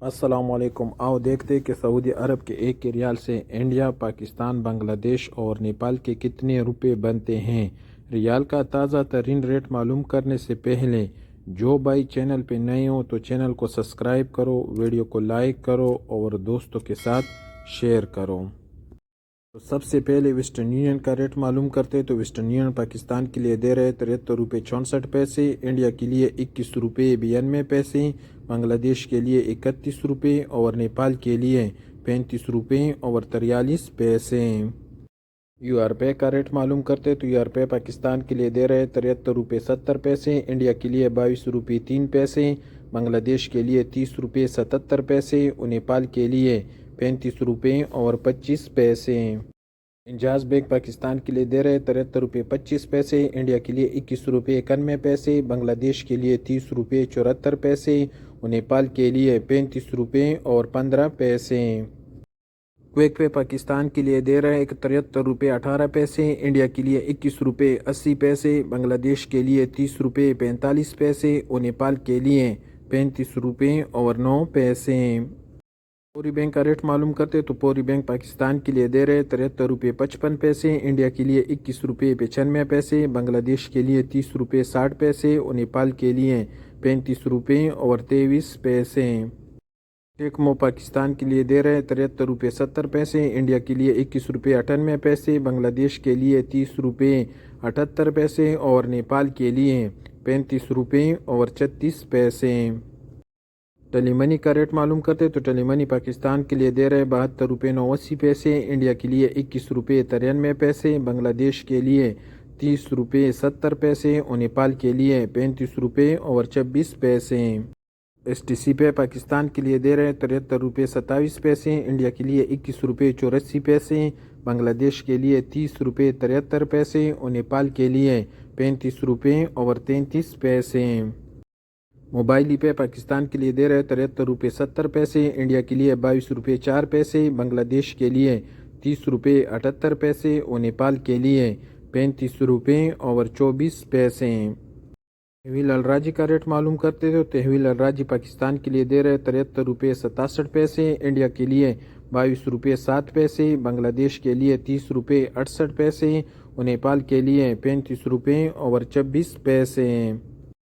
السلام علیکم۔ آؤ دیکھتے کہ سعودی عرب کے ایک ریال سے انڈیا، پاکستان، بنگلہ دیش اور نیپال کے کتنے روپے بنتے ہیں۔ ریال کا تازہ ترین ریٹ معلوم کرنے سے پہلے جو بھائی چینل پہ نئے ہو تو چینل کو سبسکرائب کرو، ویڈیو کو لائک کرو اور دوستوں کے ساتھ شیئر کرو۔ تو سب سے پہلے ویسٹرن یونین کا ریٹ معلوم کرتے تو ویسٹرن یونین پاکستان کے لیے دے رہے 73 روپے 64 پیسے، انڈیا کے لیے 21 روپے 92 پیسے، بنگلہ دیش کے لیے 31 روپے اور نیپال کے لیے 35 روپے اور 43 پیسے۔ یو آر پے کا ریٹ معلوم کرتے تو یو آر پے پاکستان کے لیے دے رہے 73 روپے 70 پیسے، انڈیا کے لیے 22 روپے 3 پیسے، بنگلہ دیش کے لیے 30 روپے 77 پیسے اور نیپال کے لیے 35 روپے اور 25 پیسے۔ انجاز بیگ پاکستان کے لیے دے رہے 73 روپے 25 پیسے، انڈیا کے لیے 21 روپے 91 پیسے، بنگلہ دیش کے لیے 30 روپے 74 پیسے اور نیپال کے لیے 35 روپے اور 15 پیسے۔ کویک پے پاکستان کے لیے دے رہے 73 روپے 18 پیسے، انڈیا کے لیے 21 روپے 80 پیسے، بنگلہ دیش کے لیے 30 روپے 45 پیسے اور نیپال کے لیے 35 روپے اور 9 پیسے۔ پوری بینک کا ریٹ معلوم کرتے تو پوری بینک پاکستان کے لیے دے رہے 73 روپے 55 پیسے، انڈیا کے لیے 21 روپے 95 پیسے، بنگلہ دیش کے لیے 30 روپے 60 پیسے اور نیپال کے لیے 35 روپے اور 23 پیسے۔ ٹیکمو پاکستان کے لیے دے رہے 73 روپے 70 پیسے، انڈیا کے لیے 21 روپے 98 پیسے، بنگلہ دیش کے لیے 30 روپے 78 پیسے اور نیپال کے لیے 35 روپے اور 36 پیسے۔ ٹیلی منی کا ریٹ معلوم کرتے تو ٹیلی منی پاکستان کے لیے دے رہے 72 روپے 89 پیسے، انڈیا کے لیے 21 روپے 93 پیسے، بنگلہ دیش کے لیے 30 روپے 70 پیسے اور نیپال کے لیے 35 روپے اور 26 پیسے۔ ایس ٹی سی پے پاکستان کے لیے دے رہے 73 روپے 27 پیسے، انڈیا کے لیے 21 روپے 84 پیسے، بنگلہ دیش کے لیے 30 روپے 73 پیسے اور نیپال کے لیے 35 روپے اور 33 پیسے۔ موبائل پے پاکستان کے لیے دے رہے 73 روپے 70 پیسے، انڈیا کے لیے 22 روپے 4 پیسے، بنگلہ دیش کے لیے 30 روپے 78 پیسے اور نیپال کے لیے 35 روپے اور 24 پیسے۔ تحویل الراجی کا ریٹ معلوم کرتے تو تحویل الراجی پاکستان کے لیے دے رہے 73 روپے 67 پیسے، انڈیا کے لیے 22 روپے 7 پیسے، بنگلہ دیش کے لیے 30 روپے 68 پیسے اور نیپال کے لیے 35 روپے اور 26 پیسے۔